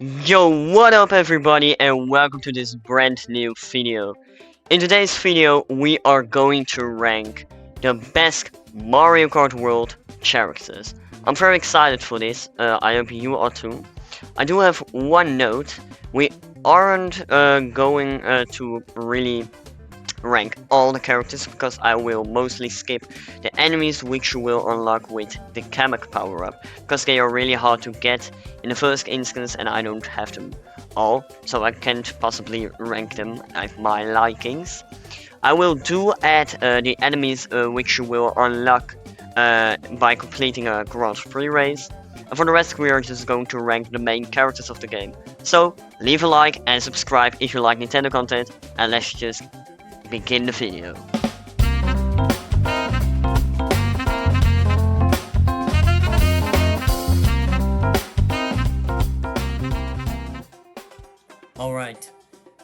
Yo, what up everybody and welcome to this brand new video. In today's video, we are going to rank the best Mario Kart World characters. I'm very excited for this, I hope you are too. I do have one note, we aren't going to really rank all the characters because I will mostly skip the enemies which you will unlock with the Kamek power up because they are really hard to get in the first instance and I don't have them all, so I can't possibly rank them at my likings. I will do add the enemies which you will unlock by completing a Grand Prix race. And for the rest we are just going to rank the main characters of the game. So leave a like and subscribe if you like Nintendo content, and let's just begin the video. Alright,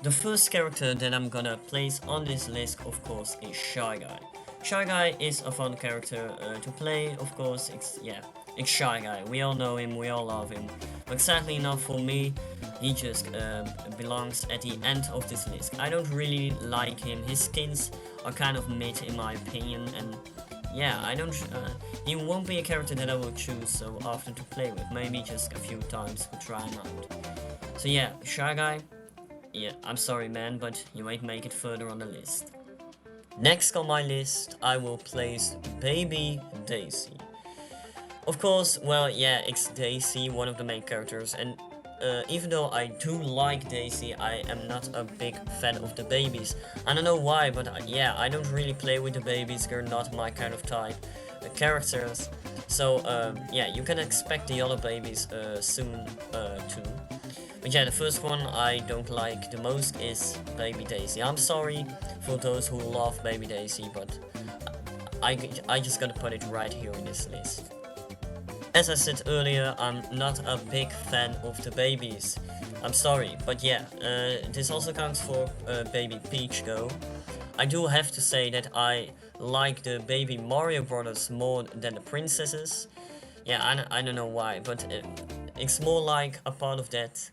the first character that I'm gonna place on this list, of course, is Shy Guy. Shy Guy is a fun character to play, of course. It's Shy Guy. We all know him, we all love him. But sadly enough for me, he just belongs at the end of this list. I don't really like him. His skins are kind of mid in my opinion, and yeah, I don't. He won't be a character that I will choose so often to play with. Maybe just a few times to try him out. So yeah, Shy Guy. Yeah, I'm sorry man, but you might make it further on the list. Next on my list, I will place Baby Daisy. Of course, well, yeah, it's Daisy, one of the main characters, and even though I do like Daisy, I am not a big fan of the babies. I don't know why, but yeah, I don't really play with the babies, they're not my kind of type characters. So, yeah, you can expect the other babies soon too. But yeah, the first one I don't like the most is Baby Daisy. I'm sorry for those who love Baby Daisy, but I just gotta put it right here in this list. As I said earlier, I'm not a big fan of the babies. I'm sorry, but yeah, this also counts for Baby Peach though. I do have to say that I like the Baby Mario Brothers more than the princesses. Yeah, I don't know why, but it's more like a part of that,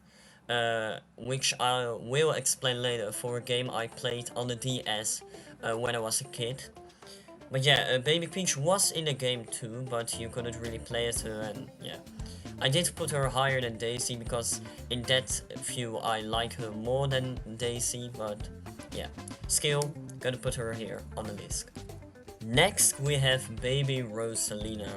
which I will explain later for a game I played on the DS when I was a kid. But yeah, Baby Peach was in the game too, but you couldn't really play as her, and yeah. I did put her higher than Daisy because in that view I like her more than Daisy, but yeah. Still, gotta put her here on the list. Next we have Baby Rosalina.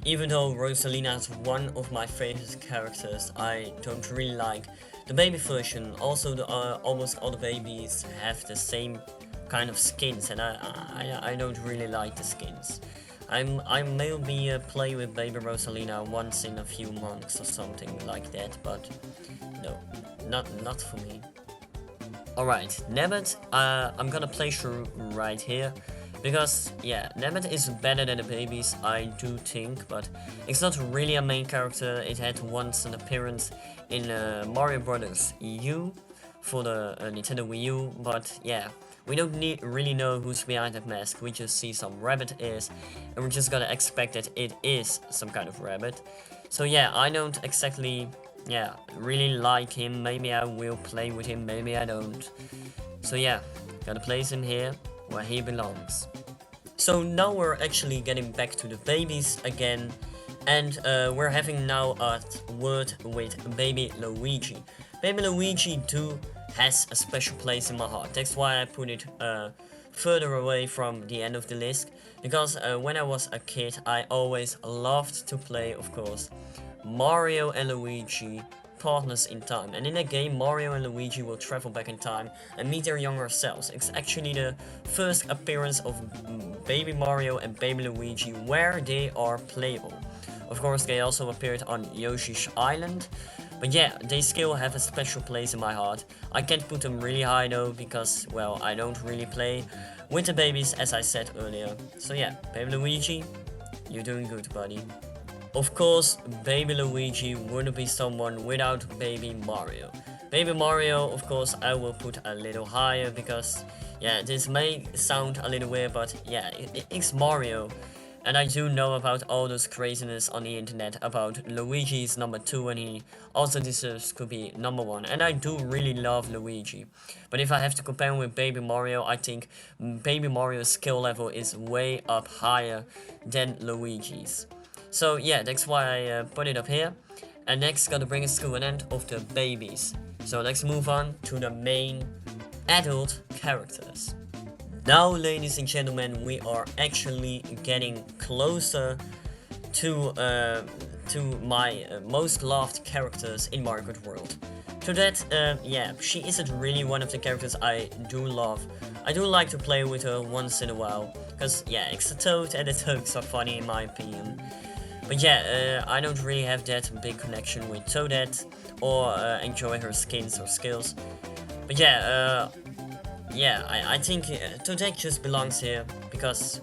Even though Rosalina is one of my favorite characters, I don't really like the baby version. Also, almost all the babies have the same kind of skins, and I don't really like the skins. I maybe play with Baby Rosalina once in a few months or something like that, but no, not for me. Alright, Nabbit, I'm gonna place her right here. Because, yeah, Nabbit is better than the babies, I do think, but it's not really a main character. It had once an appearance in Mario Brothers U for the Nintendo Wii U, but yeah, we don't really know who's behind that mask. We just see some rabbit ears, and we're just gonna expect that it is some kind of rabbit. So yeah, I don't exactly, yeah, really like him. Maybe I will play with him, maybe I don't. So yeah, gotta place him here where he belongs. So now we're actually getting back to the babies again, and we're having now a word with Baby Luigi. Baby Luigi too has a special place in my heart. That's why I put it further away from the end of the list, because when I was a kid I always loved to play, of course, Mario and Luigi, partners in time, and in a game Mario and Luigi will travel back in time and meet their younger selves. It's actually the first appearance of Baby Mario and Baby Luigi where they are playable. Of course they also appeared on Yoshi's Island, but yeah, they still have a special place in my heart. I can't put them really high though, because well, I don't really play with the babies as I said earlier. So yeah, Baby Luigi, you're doing good, buddy. Of course, Baby Luigi wouldn't be someone without Baby Mario. Baby Mario, of course, I will put a little higher because, yeah, this may sound a little weird, but yeah, it's Mario. And I do know about all those craziness on the internet about Luigi's number 2 and he also deserves to be number 1. And I do really love Luigi. But if I have to compare him with Baby Mario, I think Baby Mario's skill level is way up higher than Luigi's. So yeah, that's why I put it up here. And next gonna bring us to an end of the babies. So let's move on to the main adult characters. Now, ladies and gentlemen, we are actually getting closer to my most loved characters in Mario Kart World. To that, yeah, she isn't really one of the characters I do love. I do like to play with her once in a while, because yeah, it's a Toad and the Toads are funny in my opinion. But yeah, I don't really have that big connection with Toadette or enjoy her skins or skills. But yeah, I think Toadette just belongs here because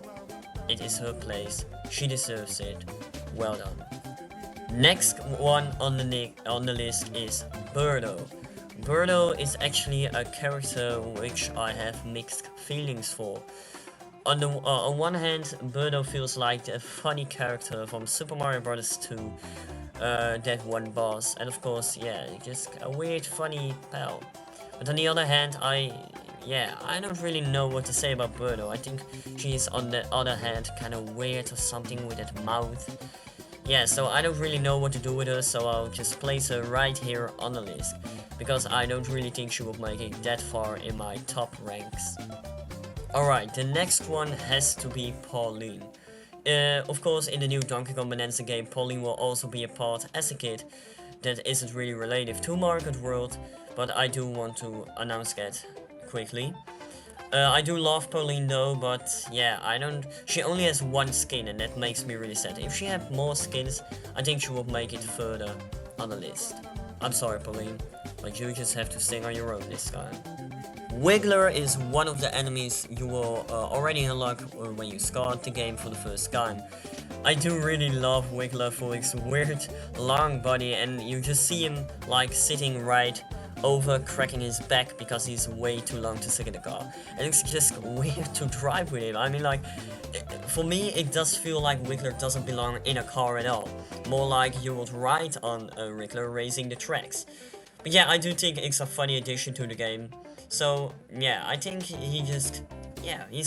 it is her place. She deserves it. Well done. Next one on the list is Birdo. Birdo is actually a character which I have mixed feelings for. On one hand, Birdo feels like a funny character from Super Mario Bros. 2, that one boss, and of course, yeah, just a weird, funny pal. But on the other hand, I don't really know what to say about Birdo. I think she's on the other hand kind of weird or something with that mouth. Yeah, so I don't really know what to do with her, so I'll just place her right here on the list, because I don't really think she will make it that far in my top ranks. Alright, the next one has to be Pauline. Of course, in the new Donkey Kong Bonanza game, Pauline will also be a part as a kid that isn't really related to Mario Kart World, but I do want to announce that quickly. I do love Pauline though, but yeah, she only has one skin and that makes me really sad. If she had more skins, I think she would make it further on the list. I'm sorry, Pauline, but you just have to sing on your own this time. Wiggler is one of the enemies you will already unlock when you start the game for the first time. I do really love Wiggler for his weird long body, and you just see him like sitting right over cracking his back because he's way too long to sit in the car. And it's just weird to drive with him. I mean, like, for me it does feel like Wiggler doesn't belong in a car at all. More like you would ride on a Wiggler racing the tracks. But yeah, I do think it's a funny addition to the game. So yeah, I think he's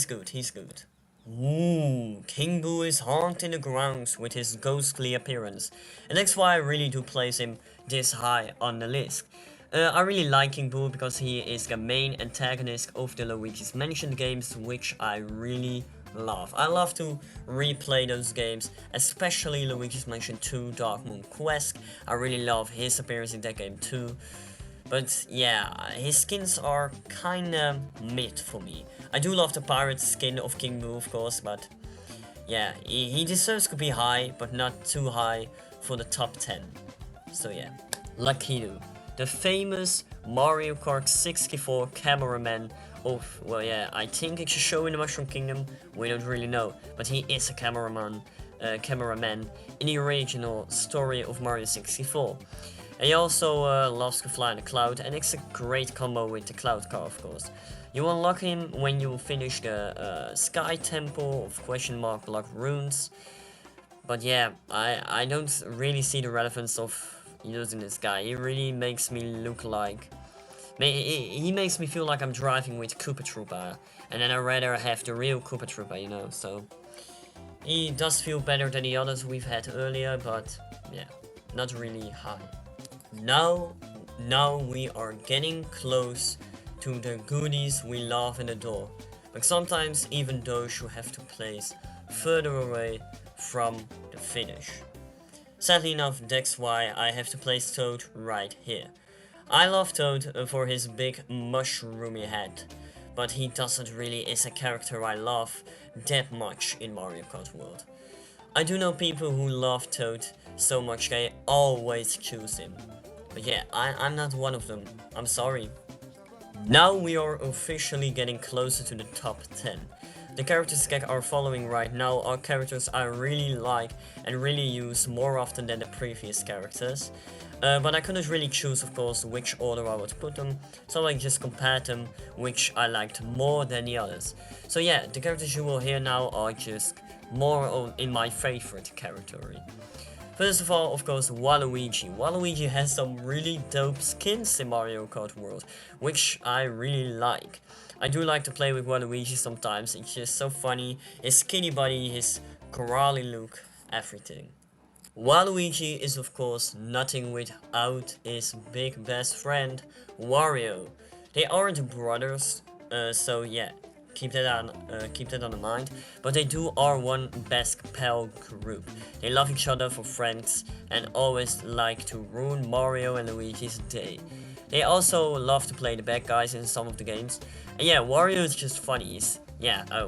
good, he's good. Ooh, King Boo is haunting the grounds with his ghostly appearance. And that's why I really do place him this high on the list. I really like King Boo because he is the main antagonist of the Luigi's Mansion games, which I really love. I love to replay those games, especially Luigi's Mansion 2 Dark Moon Quest. I really love his appearance in that game too. But yeah, his skins are kinda mid for me. I do love the pirate skin of King Boo, of course, but yeah, he deserves to be high, but not too high for the top 10. So yeah. Lakitu, the famous Mario Kart 64 cameraman of, well yeah, I think it's a show in the Mushroom Kingdom, we don't really know, but he is a cameraman in the original story of Mario 64. And he also loves to fly in the cloud, and it's a great combo with the cloud car, of course. You unlock him when you finish the Sky Temple of question mark block runes. But yeah, I don't really see the relevance of using this guy. He really makes me look like... He makes me feel like I'm driving with Koopa Troopa, and then I'd rather have the real Koopa Troopa, you know, so... He does feel better than the others we've had earlier, but yeah, not really high. Now we are getting close to the goodies we love and adore, but sometimes even those you have to place further away from the finish. Sadly enough, that's why I have to place Toad right here. I love Toad for his big mushroomy head, but he doesn't really is a character I love that much in Mario Kart World. I do know people who love Toad so much they always choose him. But yeah, I'm not one of them. I'm sorry. Now we are officially getting closer to the top 10. The characters that are following right now are characters I really like and really use more often than the previous characters. But I couldn't really choose, of course, which order I would put them, so I just compared them, which I liked more than the others. So yeah, the characters you will hear now are just more on in my favorite category. First of all, of course, Waluigi. Waluigi has some really dope skins in Mario Kart World, which I really like. I do like to play with Waluigi sometimes, it's just so funny. His skinny body, his corally look, everything. Waluigi is of course nothing without his big best friend, Wario. They aren't brothers, so yeah, keep that on the mind. But they are one best pal group. They love each other for friends and always like to ruin Mario and Luigi's day. They also love to play the bad guys in some of the games. And yeah, Wario is just funny. He's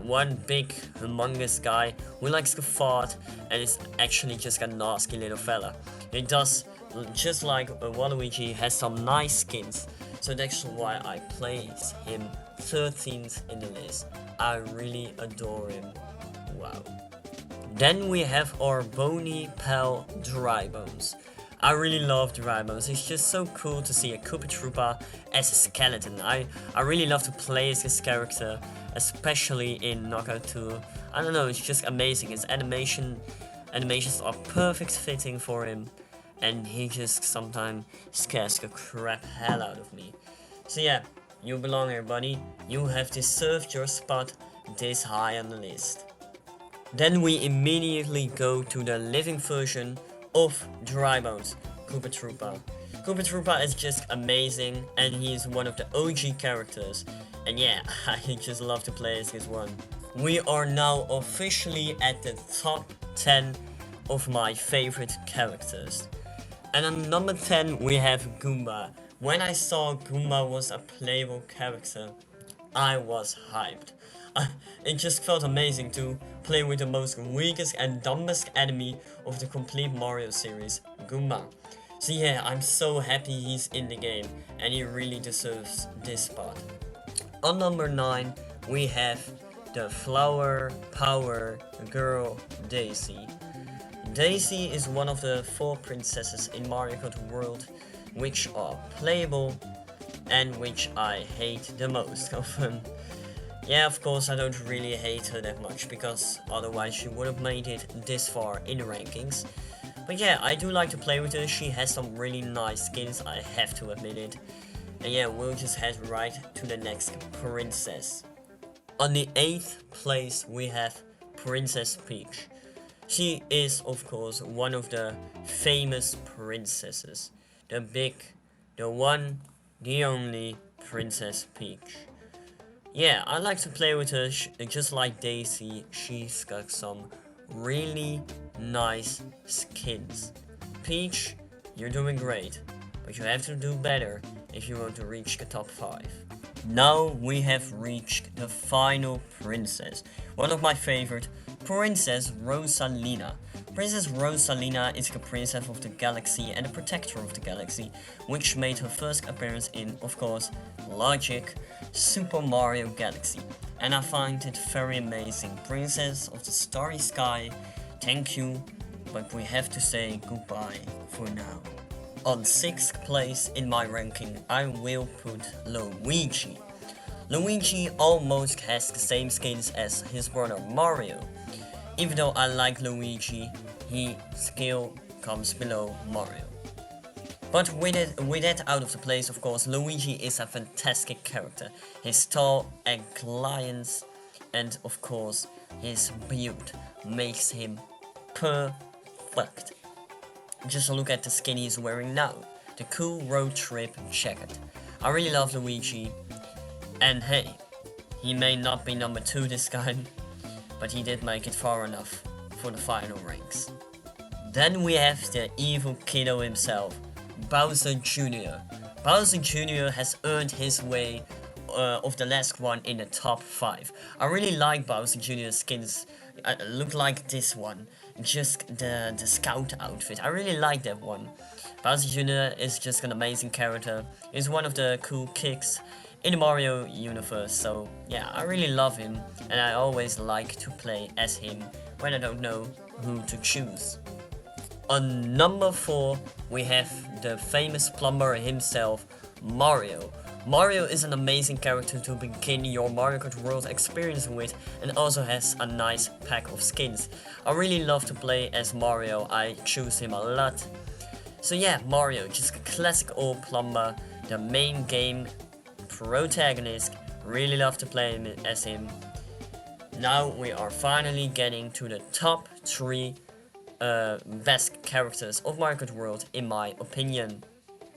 one big, humongous guy who likes to fart and is actually just a nasty little fella. He does, just like Waluigi, has some nice skins. So that's why I place him 13th in the list. I really adore him. Wow. Then we have our bony pal Drybones. I really love Drybones. It's just so cool to see a Koopa Troopa as a skeleton. I really love to play as this character, especially in Knockout 2. I don't know, it's just amazing. His animations are perfect fitting for him, and he just sometimes scares the crap hell out of me. So yeah, you belong here, buddy. You have deserved your spot this high on the list. Then we immediately go to the living version of Drybones, Koopa Troopa. Koopa Troopa is just amazing, and he is one of the OG characters. And yeah, I just love to play as this one. We are now officially at the top 10 of my favorite characters. And on number 10 we have Goomba. When I saw Goomba was a playable character, I was hyped. It just felt amazing to play with the most weakest and dumbest enemy of the complete Mario series, Goomba. So yeah, I'm so happy he's in the game, and he really deserves this spot. On number 9 we have the Flower Power Girl Daisy. Daisy is one of the 4 princesses in Mario Kart World which are playable and which I hate the most of them. Yeah, of course I don't really hate her that much, because otherwise she would have made it this far in the rankings. But yeah, I do like to play with her. She has some really nice skins, I have to admit it. And yeah, we'll just head right to the next princess. On the 8th place we have Princess Peach. She is of course one of the famous princesses. The one, the only Princess Peach. Yeah, I like to play with her, just like Daisy. She's got some really nice skins. Peach, you're doing great, but you have to do better if you want to reach the top 5. Now we have reached the final princess, one of my favorite, Princess Rosalina. Princess Rosalina is the princess of the galaxy and the protector of the galaxy, which made her first appearance in, of course, logic, Super Mario Galaxy. And I find it very amazing. Princess of the Starry Sky, thank you, but we have to say goodbye for now. On 6th place in my ranking, I will put Luigi. Luigi almost has the same skins as his brother Mario. Even though I like Luigi, his skill comes below Mario. But with that out of the place, of course, Luigi is a fantastic character. His tall and clients, and of course, his build makes him perfect. Just look at the skin he's wearing now, the cool road trip jacket. I really love Luigi, and hey, he may not be number 2 this time, but he did make it far enough for the final ranks. Then we have the evil kiddo himself, Bowser Jr. Bowser Jr. has earned his way of the last one in the top 5. I really like Bowser Jr.'s skins. Look like this one, just the scout outfit. I really like that one. Bowser Jr. is just an amazing character. He's one of the cool kicks in the Mario universe, so yeah, I really love him, and I always like to play as him when I don't know who to choose. On number 4 we have the famous plumber himself, Mario. Mario is an amazing character to begin your Mario Kart World experience with, and also has a nice pack of skins. I really love to play as Mario, I choose him a lot. So yeah, Mario, just a classic old plumber, the main game protagonist, really love to play as him. Now we are finally getting to the top 3 best characters of Mario Kart World in my opinion.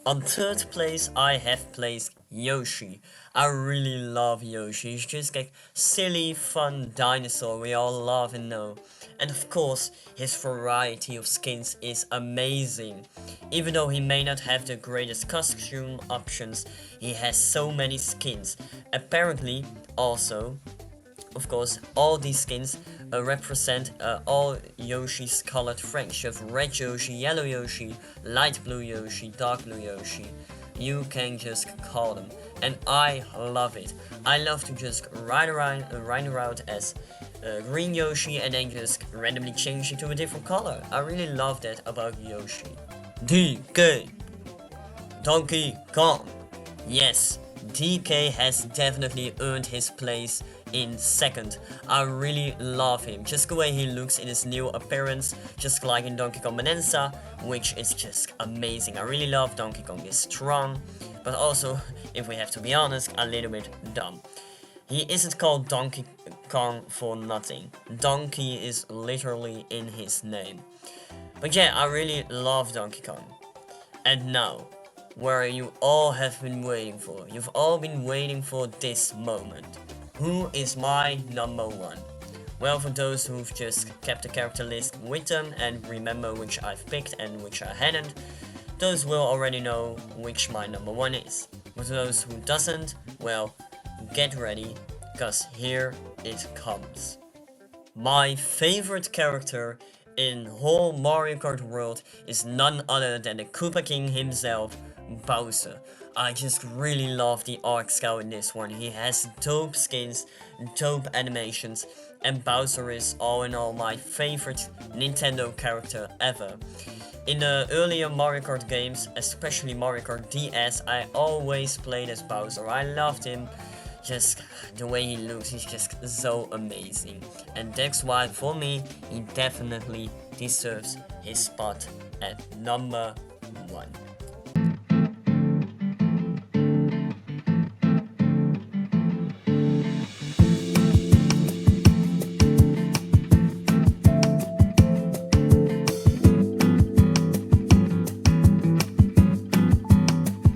On 3rd place, I have placed Yoshi. I really love Yoshi. He's just like silly, fun dinosaur we all love and know. And of course, his variety of skins is amazing. Even though he may not have the greatest costume options, he has so many skins. Apparently, also, of course, all these skins represent all Yoshi's colored friends. You have red Yoshi, yellow Yoshi, light blue Yoshi, dark blue Yoshi. You can just call them, and I love it. I love to just ride around as green Yoshi and then just randomly change it to a different color. I really love that about Yoshi. DK, Donkey Kong. Yes, DK has definitely earned his place in 2nd. I really love him, just the way he looks in his new appearance, just like in Donkey Kong Bonanza, which is just amazing. I really love Donkey Kong. He's strong, but also, if we have to be honest, a little bit dumb. He isn't called Donkey Kong for nothing. Donkey is literally in his name. But yeah, I really love Donkey Kong. And now, where you all have been waiting for. You've all been waiting for this moment. Who is my number 1? Well, for those who've just kept the character list with them and remember which I've picked and which I hadn't, those will already know which my number 1 is. For those who doesn't, well, get ready, cause here it comes. My favorite character in whole Mario Kart world is none other than the Koopa King himself, Bowser. I just really love the Arc Scout in this one. He has dope skins, dope animations, and Bowser is all in all my favorite Nintendo character ever. In the earlier Mario Kart games, especially Mario Kart DS, I always played as Bowser. I loved him. Just the way he looks, he's just so amazing. And that's why for me, he definitely deserves his spot at number 1.